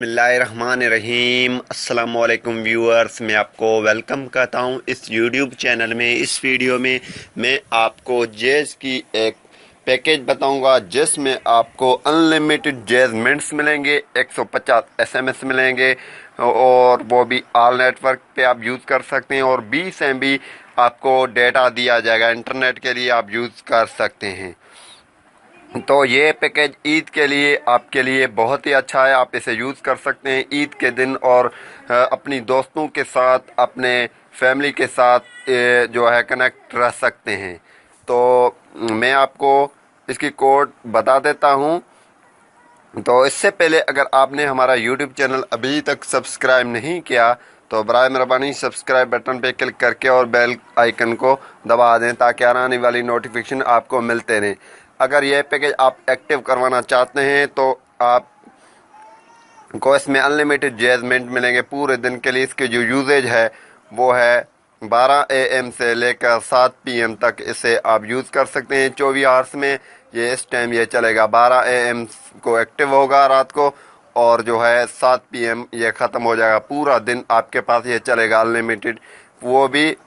बिस्मिल्लाहिर्रहमानिर्रहीम। अस्सलामुअलैकुम व्यूअर्स, मैं आपको वेलकम करता हूं इस यूट्यूब चैनल में। इस वीडियो में मैं आपको जैज़ की एक पैकेज बताऊंगा जिसमें आपको अनलिमिटेड जैज़ मिनट्स मिलेंगे, 150 एसएमएस मिलेंगे और वो भी ऑल नेटवर्क पे आप यूज़ कर सकते हैं और 20 MB आपको डेटा दिया जाएगा, इंटरनेट के लिए आप यूज़ कर सकते हैं। तो ये पैकेज ईद के लिए आपके लिए बहुत ही अच्छा है, आप इसे यूज़ कर सकते हैं ईद के दिन और अपनी दोस्तों के साथ, अपने फैमिली के साथ जो है कनेक्ट रह सकते हैं। तो मैं आपको इसकी कोड बता देता हूँ। तो इससे पहले अगर आपने हमारा यूट्यूब चैनल अभी तक सब्सक्राइब नहीं किया तो बराए मेहरबानी सब्सक्राइब बटन पे क्लिक करके और बेल आइकन को दबा दें ताकि आने वाली नोटिफिकेशन आपको मिलते रहें। अगर यह पैकेज आप एक्टिव करवाना चाहते हैं तो आप को इसमें अनलिमिटेड जैज़ मिनट मिलेंगे पूरे दिन के लिए। इसके जो यूजेज है वो है 12 AM से लेकर 7 PM तक इसे आप यूज़ कर सकते हैं 24 आवर्स में। ये इस टाइम ये चलेगा, 12 AM को एक्टिव होगा रात को और जो है 7 PM ये ख़त्म हो जाएगा। पूरा दिन आपके पास ये चलेगा अनलिमिटेड, वो भी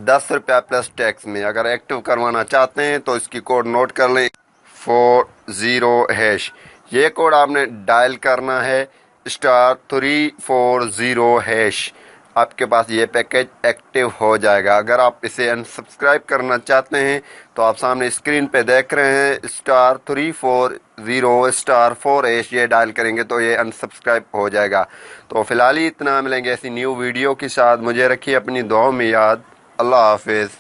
10 रुपया प्लस टैक्स में। अगर एक्टिव करवाना चाहते हैं तो इसकी कोड नोट कर लें, 40#। ये कोड आपने डायल करना है *340#। आपके पास ये पैकेज एक्टिव हो जाएगा। अगर आप इसे अनसब्सक्राइब करना चाहते हैं तो आप सामने स्क्रीन पे देख रहे हैं *340*4#। ये डायल करेंगे तो ये अनसब्सक्राइब हो जाएगा। तो फिलहाल ही इतना, मिलेंगे ऐसी न्यू वीडियो के साथ। मुझे रखिए अपनी दुआओं में याद। अल्लाह हाफिज़।